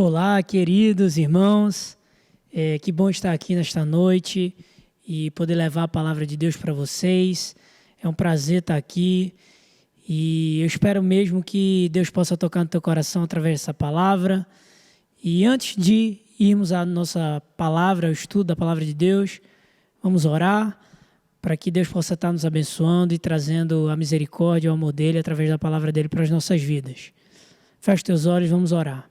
Olá, queridos irmãos, que bom estar aqui nesta noite e poder levar a palavra de Deus para vocês. É um prazer estar aqui e eu espero mesmo que Deus possa tocar no teu coração através dessa palavra. E antes de irmos à nossa palavra, ao estudo da palavra de Deus, vamos orar para que Deus possa estar nos abençoando e trazendo a misericórdia e o amor dele através da palavra dele para as nossas vidas. Feche teus olhos, vamos orar.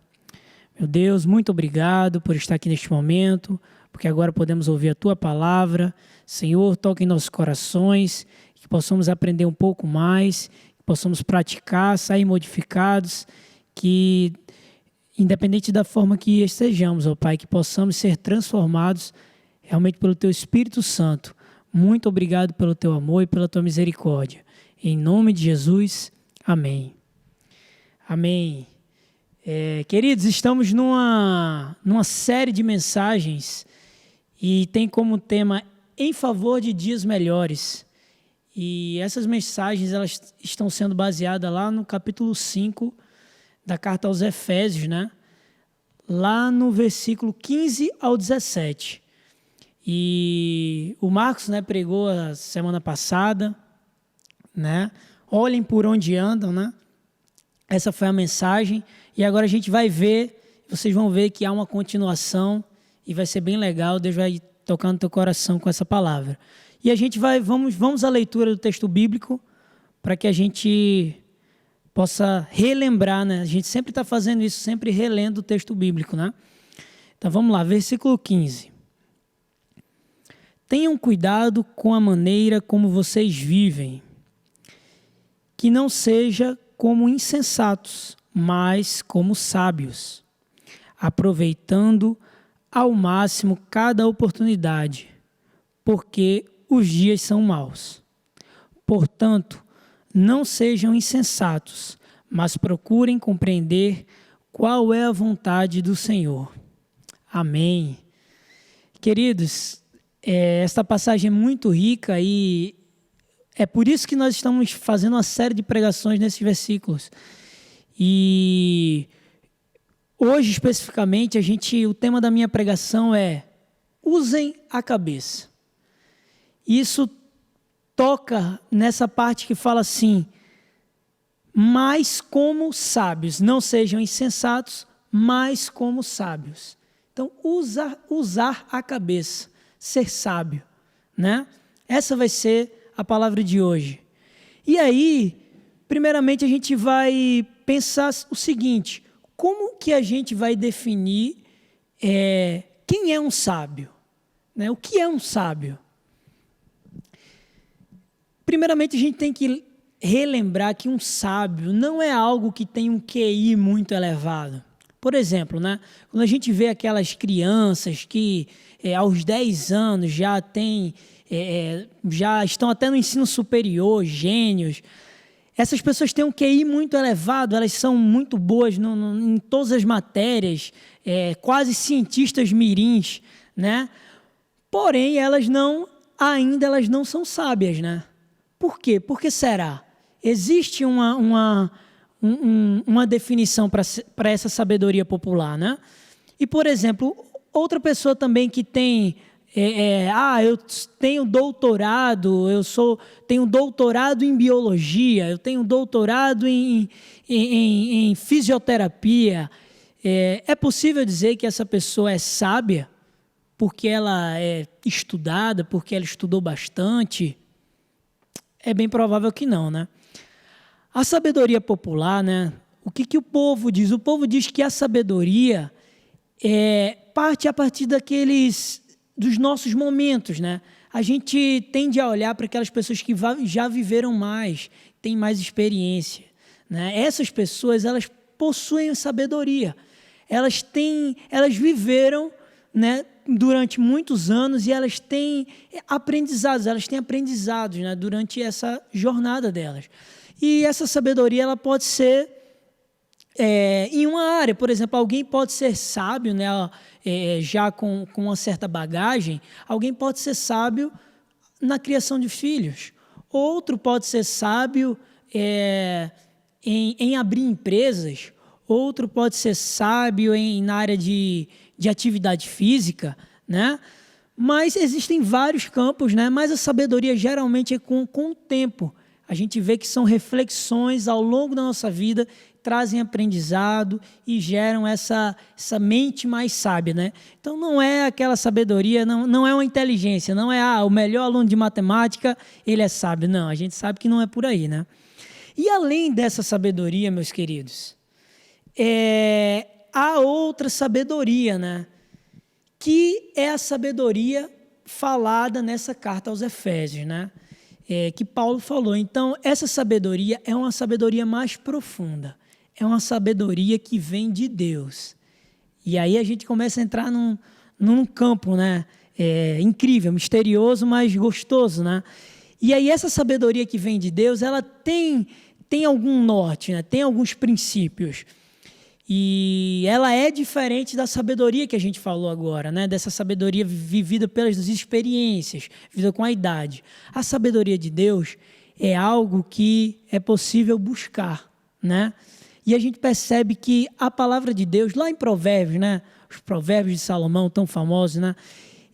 Meu Deus, muito obrigado por estar aqui neste momento, porque agora podemos ouvir a Tua palavra. Senhor, toque em nossos corações, que possamos aprender um pouco mais, que possamos praticar, sair modificados, que, independente da forma que estejamos, ó Pai, que possamos ser transformados realmente pelo Teu Espírito Santo. Muito obrigado pelo Teu amor e pela Tua misericórdia. Em nome de Jesus, amém. Amém. Queridos, estamos numa série de mensagens e tem como tema Em Favor de Dias Melhores. E essas mensagens elas estão sendo baseadas lá no capítulo 5 da carta aos Efésios, né? Lá no versículo 15 ao 17. E o Marcos, né, pregou a semana passada, né? Olhem por onde andam, né? Essa foi a mensagem. E agora a gente vai ver, vocês vão ver que há uma continuação e vai ser bem legal, Deus vai tocar no teu coração com essa palavra. E a gente vamos à leitura do texto bíblico para que a gente possa relembrar, né? A gente sempre está fazendo isso, sempre relendo o texto bíblico, né? Então vamos lá, versículo 15. Tenham cuidado com a maneira como vocês vivem, que não seja como insensatos, mas como sábios, aproveitando ao máximo cada oportunidade, porque os dias são maus. Portanto, não sejam insensatos, mas procurem compreender qual é a vontade do Senhor. Amém. Queridos, esta passagem é muito rica e é por isso que nós estamos fazendo uma série de pregações nesses versículos. E hoje, especificamente, o tema da minha pregação é usem a cabeça. Isso toca nessa parte que fala assim, mas como sábios, não sejam insensatos, mas como sábios. Então, usar a cabeça, ser sábio, né? Essa vai ser a palavra de hoje. E aí, primeiramente, a gente vai pensar o seguinte, como que a gente vai definir quem é um sábio? Né? O que é um sábio? Primeiramente, a gente tem que relembrar que um sábio não é algo que tem um QI muito elevado. Por exemplo, né? Quando a gente vê aquelas crianças que aos 10 anos já estão até no ensino superior, gênios. Essas pessoas têm um QI muito elevado, elas são muito boas em todas as matérias, quase cientistas mirins, né? Porém, elas não são sábias, né? Por quê? Por que será? Existe uma definição para essa sabedoria popular, né? E, por exemplo, outra pessoa também que tem... eu tenho doutorado, tenho doutorado em biologia, eu tenho doutorado em fisioterapia. É possível dizer que essa pessoa é sábia porque ela é estudada, porque ela estudou bastante? É bem provável que não, né? A sabedoria popular, né? O que o povo diz? O povo diz que a sabedoria parte a partir dos nossos momentos, né? A gente tende a olhar para aquelas pessoas que já viveram mais, têm mais experiência, né? Essas pessoas, elas possuem sabedoria. Elas viveram, né, durante muitos anos e elas têm aprendizados, né, durante essa jornada delas. E essa sabedoria, ela pode ser em uma área, por exemplo, alguém pode ser sábio, né, já com uma certa bagagem, alguém pode ser sábio na criação de filhos, outro pode ser sábio em abrir empresas, outro pode ser sábio na área de atividade física, né? Mas existem vários campos, né? Mas a sabedoria geralmente é com o tempo. A gente vê que são reflexões ao longo da nossa vida, trazem aprendizado e geram essa mente mais sábia, né? Então não é aquela sabedoria, não é uma inteligência, não é o melhor aluno de matemática, ele é sábio. Não, a gente sabe que não é por aí, né? E além dessa sabedoria, meus queridos, há outra sabedoria, né? Que é a sabedoria falada nessa carta aos Efésios, né? Que Paulo falou. Então, essa sabedoria é uma sabedoria mais profunda. É uma sabedoria que vem de Deus. E aí a gente começa a entrar num campo, né? Incrível, misterioso, mas gostoso, né? E aí essa sabedoria que vem de Deus, ela tem algum norte, né? Tem alguns princípios. E ela é diferente da sabedoria que a gente falou agora, né? Dessa sabedoria vivida pelas experiências, vivida com a idade. A sabedoria de Deus é algo que é possível buscar, né? E a gente percebe que a palavra de Deus, lá em Provérbios, né? Os Provérbios de Salomão, tão famosos, né?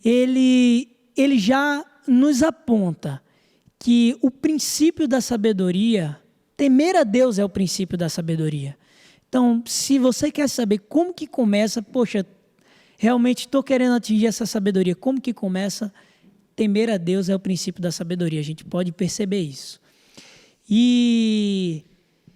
Ele já nos aponta que o princípio da sabedoria, temer a Deus é o princípio da sabedoria. Então, se você quer saber como que começa, poxa, realmente estou querendo atingir essa sabedoria, como que começa? Temer a Deus é o princípio da sabedoria, a gente pode perceber isso. E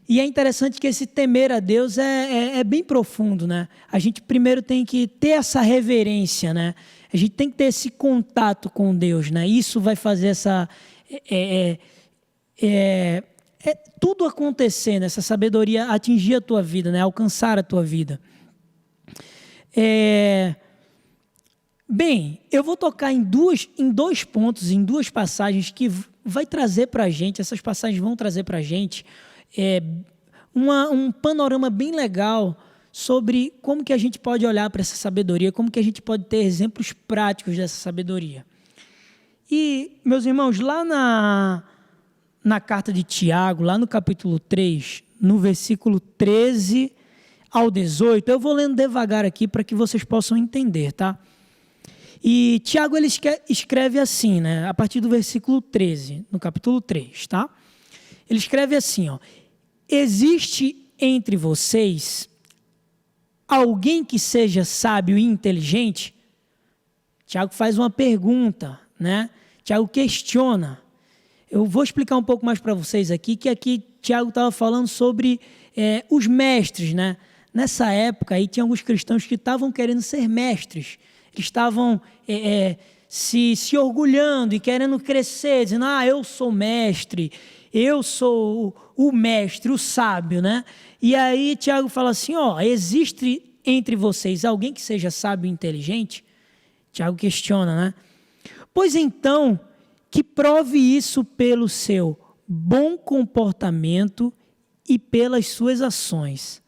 é interessante que esse temer a Deus é bem profundo, né? A gente primeiro tem que ter essa reverência, né? A gente tem que ter esse contato com Deus, né? Isso vai fazer tudo acontecer, né? Essa sabedoria atingir a tua vida, né? Alcançar a tua vida. Bem, eu vou tocar em dois pontos, em duas passagens que vai trazer para a gente, essas passagens vão trazer para a gente um panorama bem legal sobre como que a gente pode olhar para essa sabedoria, como que a gente pode ter exemplos práticos dessa sabedoria. E, meus irmãos, lá na carta de Tiago, lá no capítulo 3, no versículo 13 ao 18, eu vou lendo devagar aqui para que vocês possam entender, tá? E Tiago, ele escreve assim, né? A partir do versículo 13, no capítulo 3, tá? Ele escreve assim, ó: existe entre vocês alguém que seja sábio e inteligente? Tiago faz uma pergunta, né? Tiago questiona. Eu vou explicar um pouco mais para vocês aqui, que aqui Tiago estava falando sobre os mestres, né? Nessa época aí tinha alguns cristãos que estavam querendo ser mestres, que estavam se orgulhando e querendo crescer, dizendo, eu sou mestre, eu sou o mestre, o sábio, né? E aí Tiago fala assim, existe entre vocês alguém que seja sábio e inteligente? Tiago questiona, né? Pois então, que prove isso pelo seu bom comportamento e pelas suas ações,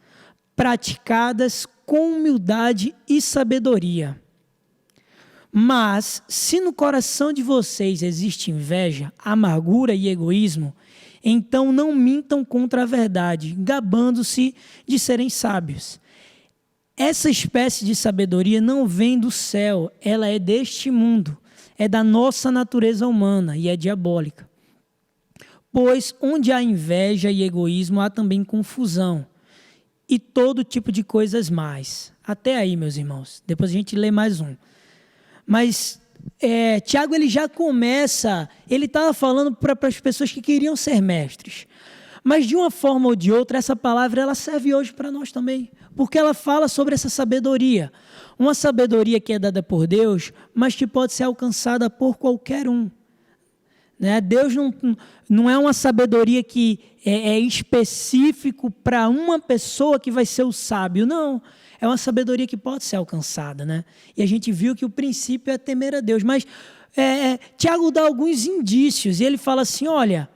praticadas com humildade e sabedoria. Mas, se no coração de vocês existe inveja, amargura e egoísmo, então não mintam contra a verdade, gabando-se de serem sábios. Essa espécie de sabedoria não vem do céu, ela é deste mundo, é da nossa natureza humana e é diabólica. Pois onde há inveja e egoísmo, há também confusão e todo tipo de coisas mais. Até aí, meus irmãos. Depois a gente lê mais um. Mas Tiago, ele já começa, ele estava falando para as pessoas que queriam ser mestres. Mas de uma forma ou de outra, essa palavra ela serve hoje para nós também. Porque ela fala sobre essa sabedoria. Uma sabedoria que é dada por Deus, mas que pode ser alcançada por qualquer um. Né? Deus não é uma sabedoria que é específico para uma pessoa que vai ser o sábio, não. É uma sabedoria que pode ser alcançada, né? E a gente viu que o princípio é temer a Deus. Mas Tiago dá alguns indícios e ele fala assim, olha,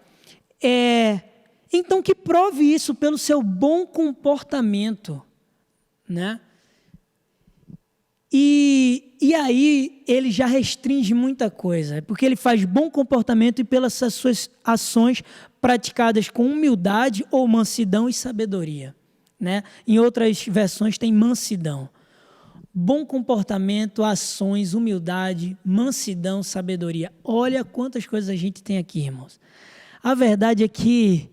então que prove isso pelo seu bom comportamento, né? E aí ele já restringe muita coisa, porque ele faz bom comportamento e pelas suas ações praticadas com humildade ou mansidão e sabedoria, né? Em outras versões tem mansidão. Bom comportamento, ações, humildade, mansidão, sabedoria. Olha quantas coisas a gente tem aqui, irmãos. A verdade é que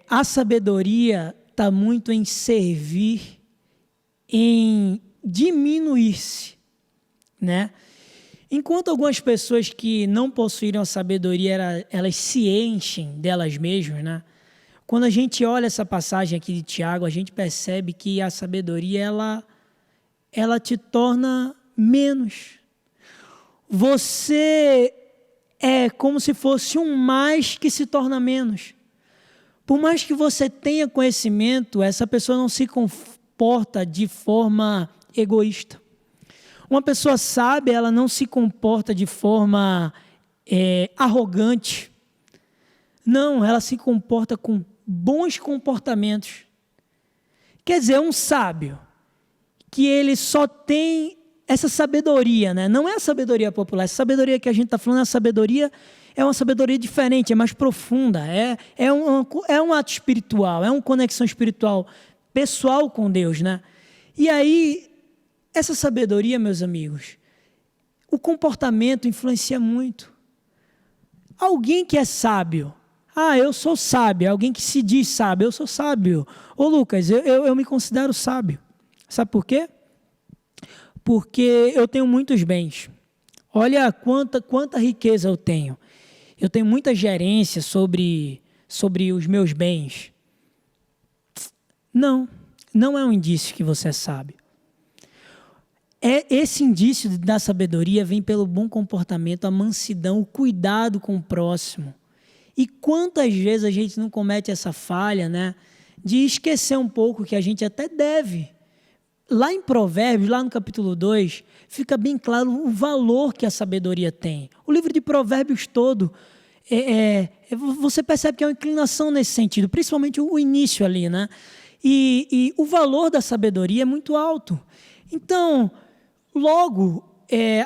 a sabedoria está muito em servir, em diminuir-se, né? Enquanto algumas pessoas que não possuíram a sabedoria, elas se enchem delas mesmas, né? Quando a gente olha essa passagem aqui de Tiago, a gente percebe que a sabedoria, ela te torna menos. Você é como se fosse um mais que se torna menos. Por mais que você tenha conhecimento, essa pessoa não se comporta de forma egoísta. Uma pessoa sábia, ela não se comporta de forma arrogante. Não, ela se comporta com bons comportamentos. Quer dizer, um sábio, que ele só tem essa sabedoria, né? Não é a sabedoria popular, essa sabedoria que a gente está falando, é uma sabedoria diferente, é mais profunda, é um ato espiritual, é uma conexão espiritual pessoal com Deus, né? E aí, essa sabedoria, meus amigos, o comportamento influencia muito. Alguém que é sábio, eu sou sábio, alguém que se diz sábio, eu sou sábio. Ô Lucas, eu me considero sábio. Sabe por quê? Porque eu tenho muitos bens. Olha quanta riqueza eu tenho. Eu tenho muita gerência sobre os meus bens. Não é um indício que você é sábio. Esse indício da sabedoria vem pelo bom comportamento, a mansidão, o cuidado com o próximo. E quantas vezes a gente não comete essa falha, né, de esquecer um pouco que a gente até deve. Lá em Provérbios, lá no capítulo 2, fica bem claro o valor que a sabedoria tem. O livro de Provérbios todo, você percebe que é uma inclinação nesse sentido, principalmente o início ali, né? E o valor da sabedoria é muito alto. Então, logo,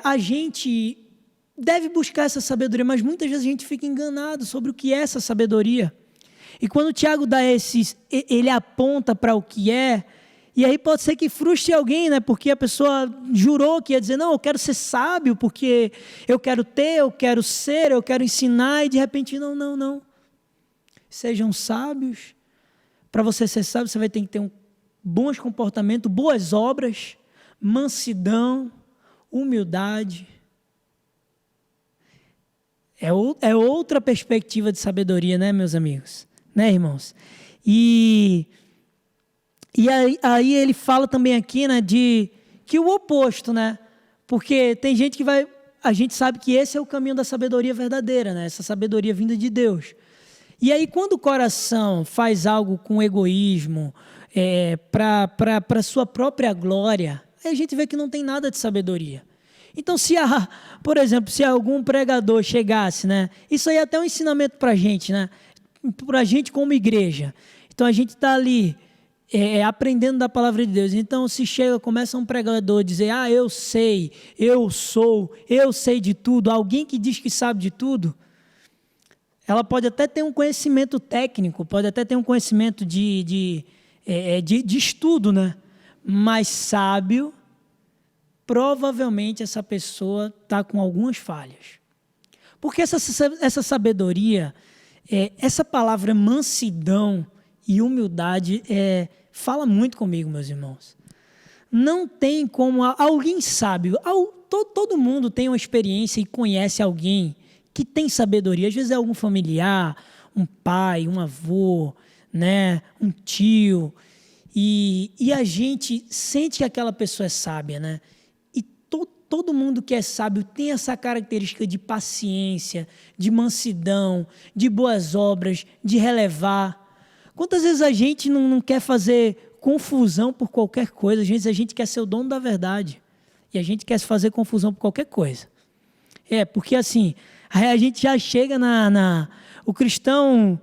a gente deve buscar essa sabedoria, mas muitas vezes a gente fica enganado sobre o que é essa sabedoria. E quando o Tiago dá ele aponta para o que é, e aí pode ser que frustre alguém, né? Porque a pessoa jurou que ia dizer, não, eu quero ser sábio, porque eu quero ter, eu quero ser, eu quero ensinar, e de repente, não. Sejam sábios. Para você ser sábio, você vai ter que ter bons comportamentos, boas obras, mansidão, humildade. É outra perspectiva de sabedoria, né, meus amigos? Né, irmãos? E aí ele fala também aqui, né, de que o oposto, né? Porque tem gente que a gente sabe que esse é o caminho da sabedoria verdadeira, né? Essa sabedoria vinda de Deus. E aí quando o coração faz algo com egoísmo, para sua própria glória, aí a gente vê que não tem nada de sabedoria. Então, por exemplo, se algum pregador chegasse, né? Isso aí é até um ensinamento para a gente, né? Para a gente como igreja. Então, a gente está ali aprendendo da palavra de Deus. Então, se começa um pregador a dizer, eu sei, eu sei de tudo, alguém que diz que sabe de tudo, ela pode até ter um conhecimento técnico, pode até ter um conhecimento de estudo, né? Mas sábio, provavelmente essa pessoa está com algumas falhas. Porque essa sabedoria, essa palavra mansidão e humildade fala muito comigo, meus irmãos. Não tem como alguém sábio, todo mundo tem uma experiência e conhece alguém que tem sabedoria. Às vezes é algum familiar, um pai, um avô, né, um tio, e a gente sente que aquela pessoa é sábia, né? E todo mundo que é sábio tem essa característica de paciência, de mansidão, de boas obras, de relevar. Quantas vezes a gente não quer fazer confusão por qualquer coisa? Às vezes a gente quer ser o dono da verdade e a gente quer fazer confusão por qualquer coisa. Porque assim, a gente já chega o cristão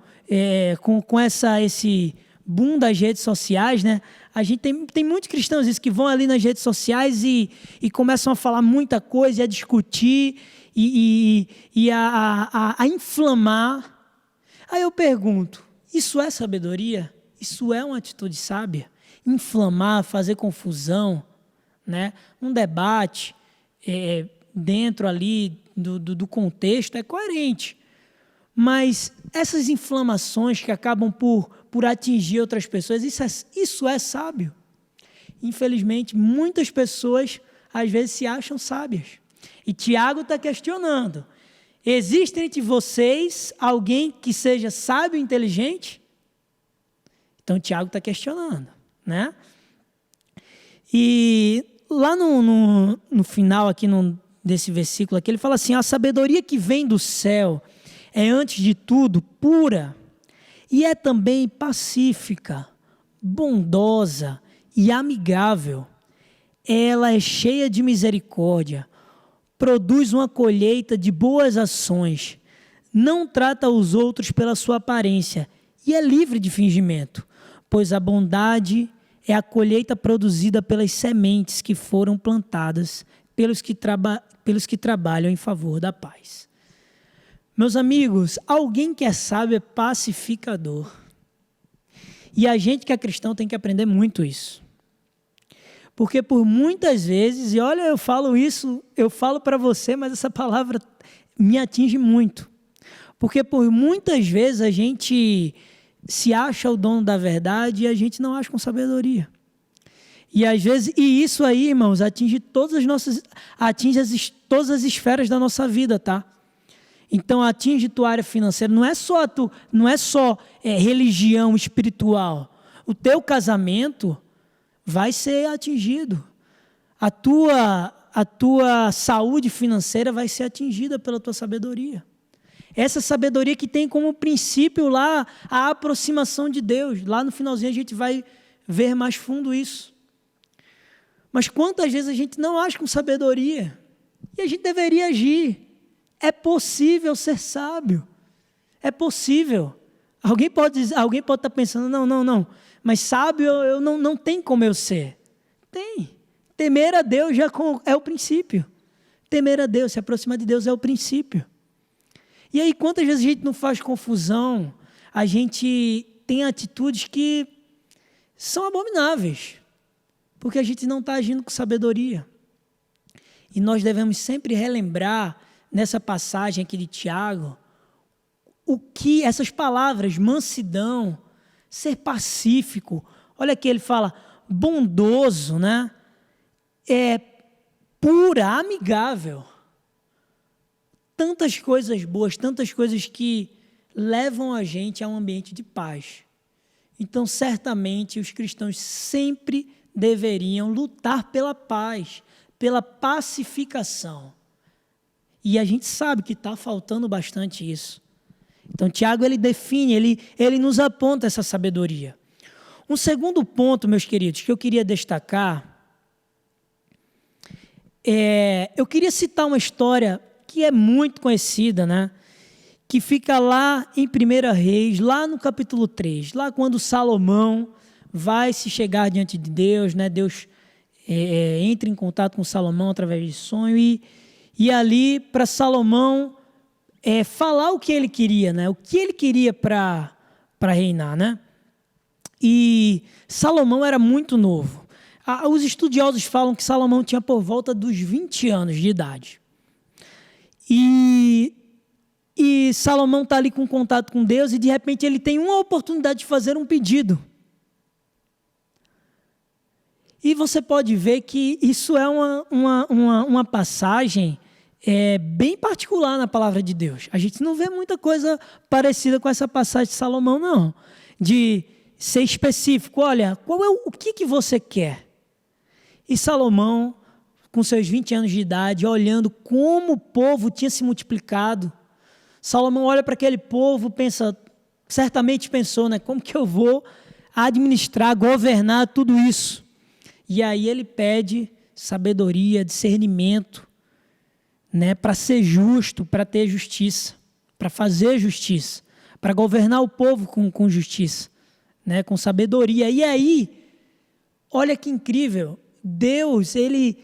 com esse boom das redes sociais, né? A gente tem muitos cristãos que vão ali nas redes sociais e começam a falar muita coisa, e a discutir e a inflamar. Aí eu pergunto, isso é sabedoria? Isso é uma atitude sábia? Inflamar, fazer confusão, né? Um debate dentro ali do contexto é coerente. Mas essas inflamações que acabam por atingir outras pessoas, isso é sábio? Infelizmente, muitas pessoas às vezes se acham sábias. E Tiago está questionando. Existe entre vocês alguém que seja sábio e inteligente? Então, Tiago está questionando, né? E lá no final aqui desse versículo aqui, ele fala assim, a sabedoria que vem do céu é, antes de tudo, pura e é também pacífica, bondosa e amigável. Ela é cheia de misericórdia, produz uma colheita de boas ações, não trata os outros pela sua aparência e é livre de fingimento, pois a bondade é a colheita produzida pelas sementes que foram plantadas pelos que trabalham em favor da paz. Meus amigos, alguém que é sábio é pacificador. E a gente que é cristão tem que aprender muito isso. Porque por muitas vezes, e olha, eu falo para você, mas essa palavra me atinge muito. Porque por muitas vezes a gente se acha o dono da verdade e a gente não age com sabedoria. E às vezes, e isso aí, irmãos, atinge todas as esferas da nossa vida, tá? Então atinge tua área financeira, não é só religião espiritual. O teu casamento vai ser atingido. A tua saúde financeira vai ser atingida pela tua sabedoria. Essa sabedoria que tem como princípio lá a aproximação de Deus. Lá no finalzinho a gente vai ver mais fundo isso. Mas quantas vezes a gente não age com sabedoria? E a gente deveria agir. É possível ser sábio. É possível. Alguém pode estar pensando, não. Mas sábio eu não tem como eu ser. Tem. Temer a Deus já é o princípio. Temer a Deus, se aproximar de Deus é o princípio. E aí, quantas vezes a gente não faz confusão, a gente tem atitudes que são abomináveis, porque a gente não está agindo com sabedoria. E nós devemos sempre relembrar, nessa passagem aqui de Tiago, o que essas palavras, mansidão, ser pacífico, olha aqui ele fala, bondoso, né? Pura, amigável. Tantas coisas boas, tantas coisas que levam a gente a um ambiente de paz. Então, certamente, os cristãos sempre deveriam lutar pela paz, pela pacificação. E a gente sabe que está faltando bastante isso. Então, Tiago, ele define, ele nos aponta essa sabedoria. Um segundo ponto, meus queridos, que eu queria destacar, eu queria citar uma história que é muito conhecida, né? Que fica lá em 1 Reis, lá no capítulo 3, lá quando Salomão vai se chegar diante de Deus, né? Deus entra em contato com Salomão através de sonho e ali para Salomão falar o que ele queria, né? O que ele queria para reinar, né? E Salomão era muito novo. Os estudiosos falam que Salomão tinha por volta dos 20 anos de idade. E Salomão está ali com contato com Deus e de repente ele tem uma oportunidade de fazer um pedido. E você pode ver que isso é uma passagem bem particular na palavra de Deus. A gente não vê muita coisa parecida com essa passagem de Salomão, não. De ser específico, olha, o que você quer? E Salomão, com seus 20 anos de idade, olhando como o povo tinha se multiplicado, Salomão olha para aquele povo, certamente pensou, né? Como que eu vou administrar, governar tudo isso? E aí ele pede sabedoria, discernimento, né? Para ser justo, para ter justiça, para fazer justiça, para governar o povo com justiça, né? Com sabedoria. E aí, olha que incrível, Deus ele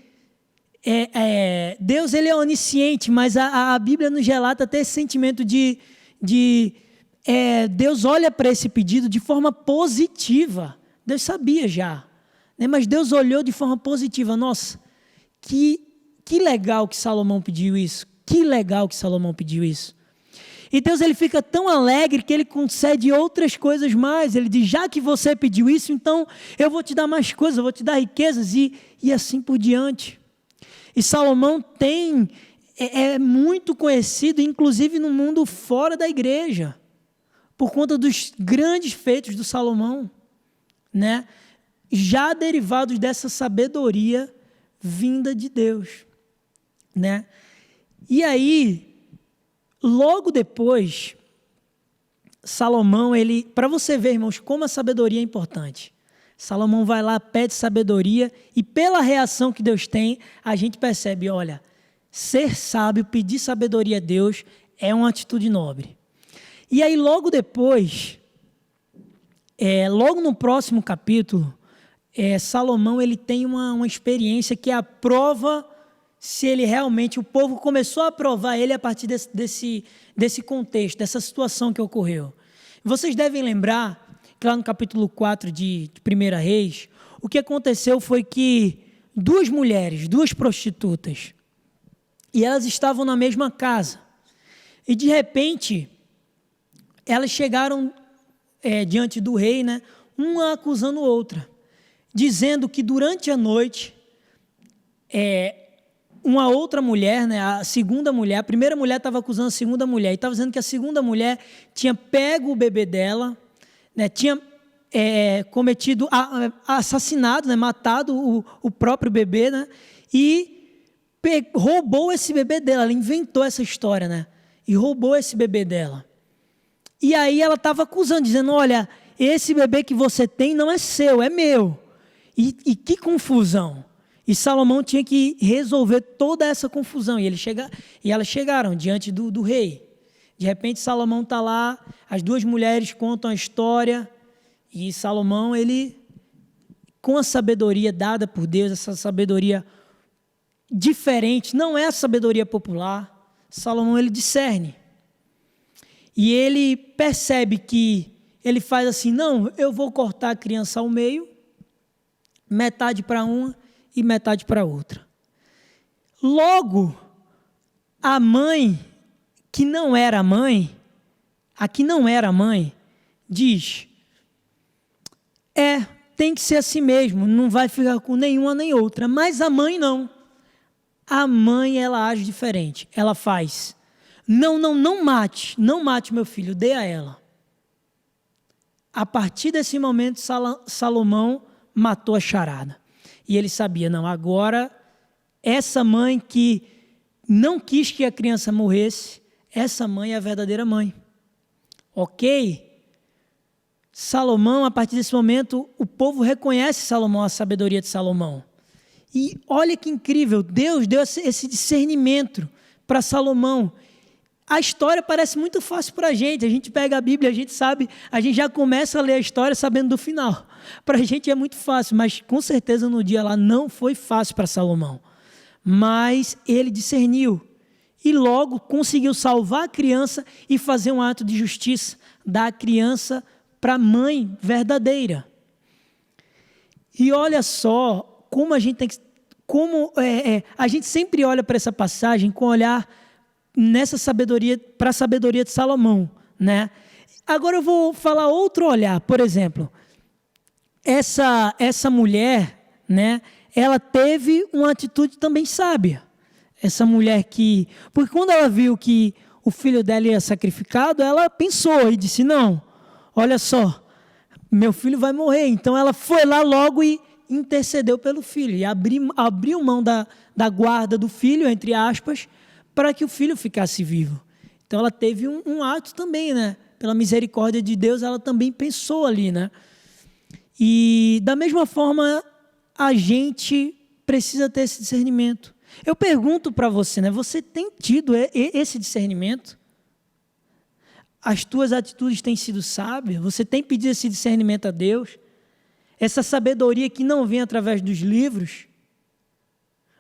é onisciente, mas a Bíblia nos relata até esse sentimento de Deus olha para esse pedido de forma positiva. Deus sabia já, né? Mas Deus olhou de forma positiva. Nossa, que legal que Salomão pediu isso. Que legal que Salomão pediu isso. E Deus ele fica tão alegre que ele concede outras coisas mais. Ele diz, já que você pediu isso, então eu vou te dar mais coisas, eu vou te dar riquezas e assim por diante. E Salomão é muito conhecido, inclusive no mundo fora da igreja, por conta dos grandes feitos do Salomão, né? Já derivados dessa sabedoria vinda de Deus, né? E aí, logo depois, Salomão, para você ver, irmãos, como a sabedoria é importante. Salomão vai lá, pede sabedoria, e pela reação que Deus tem, a gente percebe, olha, ser sábio, pedir sabedoria a Deus, é uma atitude nobre. E aí, logo depois, logo no próximo capítulo, Salomão ele tem uma experiência que é a prova se ele realmente, o povo começou a aprovar ele a partir desse contexto, dessa situação que ocorreu. Vocês devem lembrar que lá no capítulo 4 de 1 Reis, o que aconteceu foi que duas mulheres, duas prostitutas, e elas estavam na mesma casa, e de repente, elas chegaram diante do rei, né, uma acusando a outra, dizendo que durante a noite, uma outra mulher, né, a segunda mulher, a primeira mulher estava acusando a segunda mulher, e estava dizendo que a segunda mulher tinha pego o bebê dela, né, tinha cometido, assassinado, né, matado o próprio bebê, né, e roubou esse bebê dela, ela inventou essa história, né, e roubou esse bebê dela. E aí ela estava acusando, dizendo, olha, esse bebê que você tem não é seu, é meu. E que confusão. E Salomão tinha que resolver toda essa confusão. E elas chegaram diante do rei. De repente Salomão está lá, as duas mulheres contam a história. E Salomão, ele, com a sabedoria dada por Deus, essa sabedoria diferente, não é a sabedoria popular, Salomão ele discerne. E ele percebe que ele faz assim, não, eu vou cortar a criança ao meio, metade para uma e metade para outra. Logo, a mãe, que não era mãe, a que não era mãe, diz, tem que ser assim mesmo, não vai ficar com nenhuma nem outra. Mas a mãe não. A mãe, ela age diferente. Ela faz, não mate meu filho, dê a ela. A partir desse momento, Salomão matou a charada. E ele sabia, não, agora, essa mãe que não quis que a criança morresse, essa mãe é a verdadeira mãe. Ok? Salomão, a partir desse momento, o povo reconhece Salomão, a sabedoria de Salomão. E olha que incrível, Deus deu esse discernimento para Salomão. A história parece muito fácil para a gente pega a Bíblia, a gente sabe, a gente já começa a ler a história sabendo do final. Para a gente é muito fácil, mas com certeza no dia lá não foi fácil para Salomão. Mas ele discerniu e logo conseguiu salvar a criança e fazer um ato de justiça, dar a criança para a mãe verdadeira. E olha só como a gente tem que, a gente sempre olha para essa passagem com olhar nessa sabedoria, para a sabedoria de Salomão, né? Agora eu vou falar outro olhar, por exemplo, essa mulher, né? Ela teve uma atitude também sábia. Essa mulher porque quando ela viu que o filho dela ia sacrificado, ela pensou e disse, não, olha só, meu filho vai morrer. Então ela foi lá logo e intercedeu pelo filho e abriu mão da guarda do filho, entre aspas, para que o filho ficasse vivo. Então ela teve um ato também, né? Pela misericórdia de Deus, ela também pensou ali, né? E da mesma forma, a gente precisa ter esse discernimento. Eu pergunto para você, né? Você tem tido esse discernimento? As tuas atitudes têm sido sábias? Você tem pedido esse discernimento a Deus? Essa sabedoria que não vem através dos livros,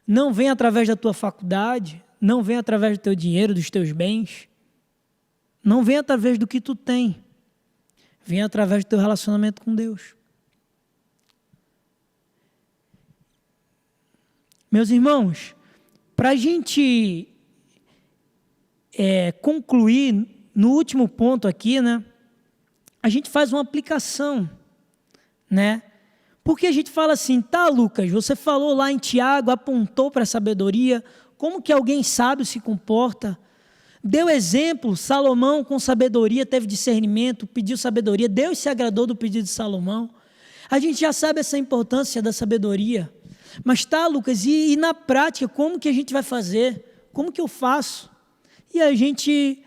não vem através da tua faculdade, não vem através do teu dinheiro, dos teus bens, Não vem através do que tu tem. Vem através do teu relacionamento com Deus. Meus irmãos, para a gente concluir no último ponto aqui, né? A gente faz uma aplicação, né? Porque a gente fala assim, tá, Lucas, você falou lá em Tiago, apontou para a sabedoria, como que alguém sábio se comporta? Deu exemplo, Salomão com sabedoria teve discernimento, pediu sabedoria, Deus se agradou do pedido de Salomão. A gente já sabe essa importância da sabedoria. Mas tá, Lucas, e na prática, como que a gente vai fazer? Como que eu faço? E a gente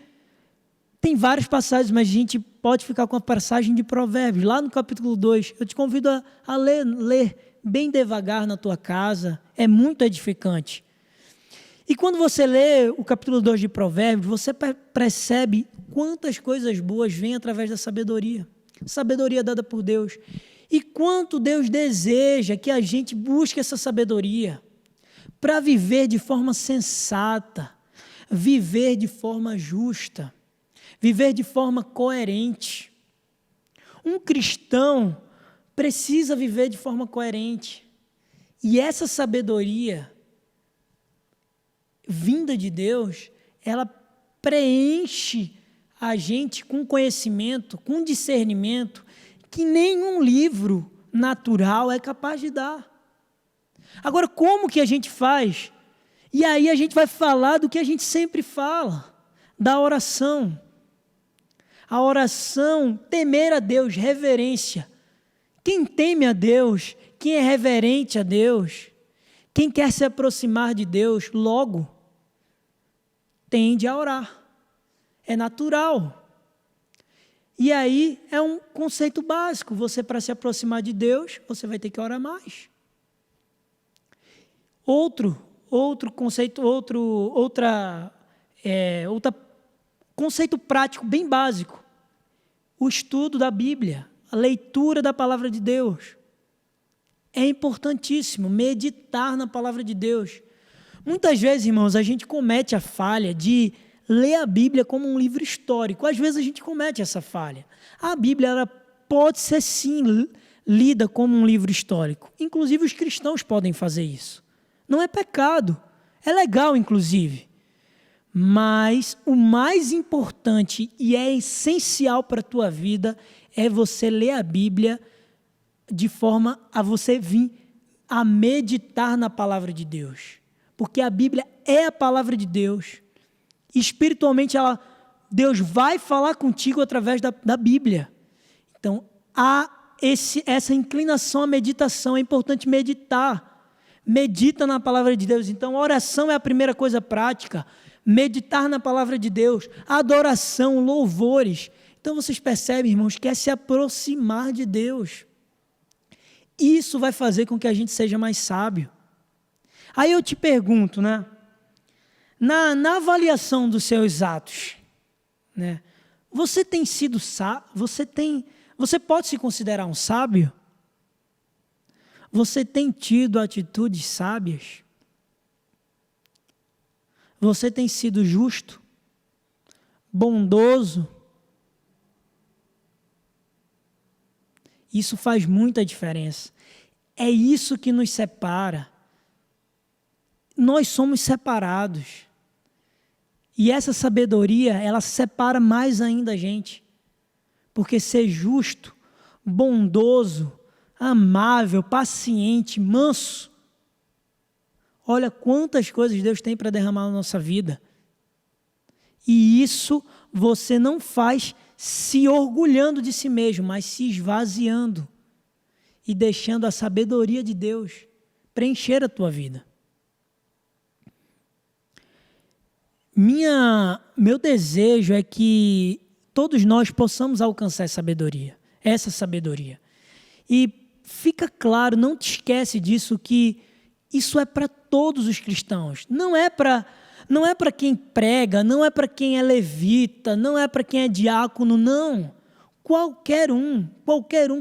tem várias passagens, mas a gente pode ficar com a passagem de Provérbios, lá no capítulo 2. Eu te convido a ler bem devagar na tua casa, é muito edificante. E quando você lê o capítulo 2 de Provérbios, você percebe quantas coisas boas vêm através da sabedoria. Sabedoria dada por Deus. E quanto Deus deseja que a gente busque essa sabedoria para viver de forma sensata, viver de forma justa, viver de forma coerente. Um cristão precisa viver de forma coerente. E essa sabedoria vinda de Deus, ela preenche a gente com conhecimento, com discernimento, que nenhum livro natural é capaz de dar. Agora, como que a gente faz? E aí a gente vai falar do que a gente sempre fala, da oração. A oração, temer a Deus, reverência. Quem teme a Deus, quem é reverente a Deus, quem quer se aproximar de Deus, logo tende a orar. É natural. E aí é um conceito básico. Você, para se aproximar de Deus, você vai ter que orar mais. Outro conceito, conceito prático bem básico. O estudo da Bíblia, a leitura da palavra de Deus. É importantíssimo meditar na palavra de Deus. Muitas vezes, irmãos, a gente comete a falha de ler a Bíblia como um livro histórico. Às vezes a gente comete essa falha. A Bíblia ela pode ser sim lida como um livro histórico. Inclusive os cristãos podem fazer isso. Não é pecado. É legal, inclusive. Mas o mais importante e é essencial para a tua vida é você ler a Bíblia de forma a você vir a meditar na palavra de Deus. Porque a Bíblia é a palavra de Deus. Espiritualmente, Deus vai falar contigo através da Bíblia. Então, há essa inclinação à meditação. É importante meditar. Medita na palavra de Deus. Então, a oração é a primeira coisa prática. Meditar na palavra de Deus. Adoração, louvores. Então, vocês percebem, irmãos, que é se aproximar de Deus. Isso vai fazer com que a gente seja mais sábio. Aí eu te pergunto, né? Na avaliação dos seus atos, né? Você tem sido sábio? Você pode se considerar um sábio? Você tem tido atitudes sábias? Você tem sido justo? Bondoso? Isso faz muita diferença. É isso que nos separa. Nós somos separados. E essa sabedoria, ela separa mais ainda a gente. Porque ser justo, bondoso, amável, paciente, manso. Olha quantas coisas Deus tem para derramar na nossa vida. E isso você não faz se orgulhando de si mesmo, mas se esvaziando e deixando a sabedoria de Deus preencher a tua vida. Meu desejo é que todos nós possamos alcançar essa sabedoria. E fica claro, não te esquece disso, que isso é para todos os cristãos. Não é para quem prega, não é para quem é levita, não é para quem é diácono, não. Qualquer um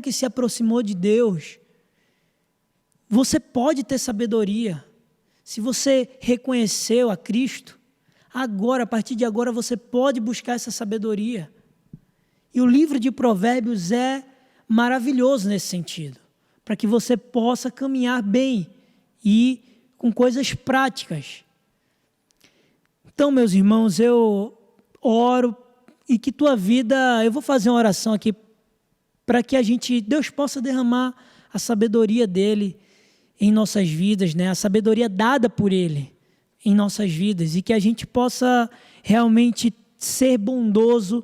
que se aproximou de Deus, você pode ter sabedoria. Se você reconheceu a Cristo, Agora, a partir de agora, você pode buscar essa sabedoria. E o livro de Provérbios é maravilhoso nesse sentido, para que você possa caminhar bem e com coisas práticas. Então, meus irmãos, eu oro e que tua vida, eu vou fazer uma oração aqui para que Deus possa derramar a sabedoria dele em nossas vidas, né? A sabedoria dada por ele em nossas vidas, e que a gente possa realmente ser bondoso,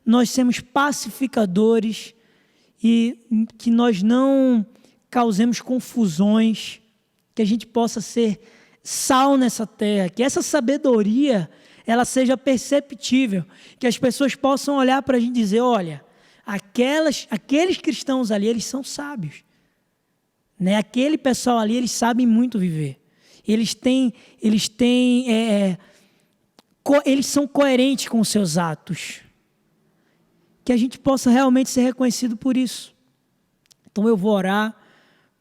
nós sermos pacificadores, e que nós não causemos confusões, que a gente possa ser sal nessa terra, que essa sabedoria ela seja perceptível, que as pessoas possam olhar para a gente e dizer, olha, aqueles cristãos ali, eles são sábios, né? Aquele pessoal ali, eles sabem muito viver. Eles são coerentes com os seus atos. Que a gente possa realmente ser reconhecido por isso. Então eu vou orar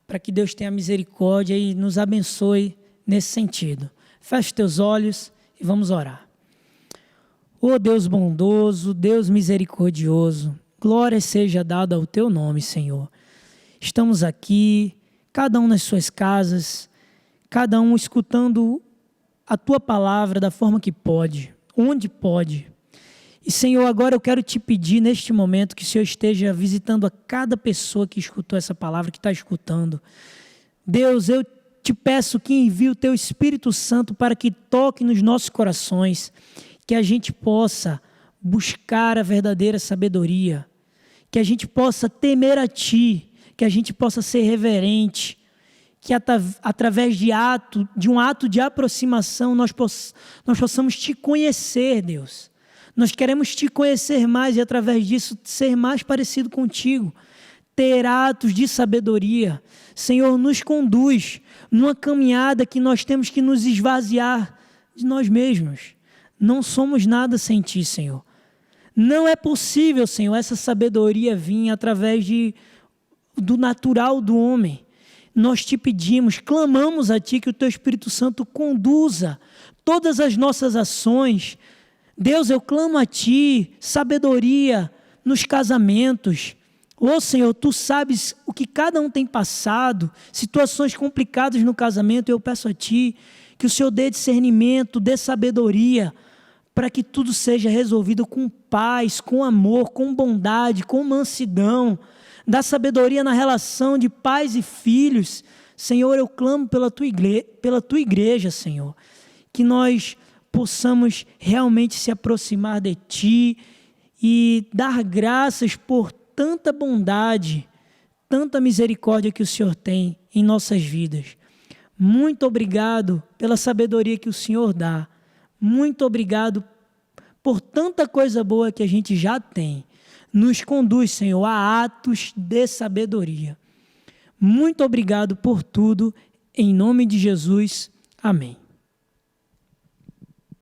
para que Deus tenha misericórdia e nos abençoe nesse sentido. Feche teus olhos e vamos orar. Ó Deus bondoso, Deus misericordioso, glória seja dada ao teu nome, Senhor. Estamos aqui, cada um nas suas casas, cada um escutando a tua palavra da forma que pode, onde pode. E, Senhor, agora eu quero te pedir neste momento que o Senhor esteja visitando a cada pessoa que escutou essa palavra, que está escutando. Deus, eu te peço que envie o teu Espírito Santo para que toque nos nossos corações, que a gente possa buscar a verdadeira sabedoria, que a gente possa temer a ti, que a gente possa ser reverente, que através de um ato de aproximação nós possamos te conhecer, Deus. Nós queremos te conhecer mais e através disso ser mais parecido contigo, ter atos de sabedoria. Senhor, nos conduz numa caminhada que nós temos que nos esvaziar de nós mesmos. Não somos nada sem ti, Senhor. Não é possível, Senhor, essa sabedoria vir através do natural do homem. Nós te pedimos, clamamos a ti que o teu Espírito Santo conduza todas as nossas ações. Deus, eu clamo a ti sabedoria nos casamentos. Ô Senhor, tu sabes o que cada um tem passado, situações complicadas no casamento. Eu peço a ti que o Senhor dê discernimento, dê sabedoria, para que tudo seja resolvido com paz, com amor, com bondade, com mansidão. Dá sabedoria na relação de pais e filhos. Senhor, eu clamo pela tua igreja, Senhor, que nós possamos realmente se aproximar de ti e dar graças por tanta bondade, tanta misericórdia que o Senhor tem em nossas vidas. Muito obrigado pela sabedoria que o Senhor dá. Muito obrigado por tanta coisa boa que a gente já tem. Nos conduz, Senhor, a atos de sabedoria. Muito obrigado por tudo. Em nome de Jesus. Amém.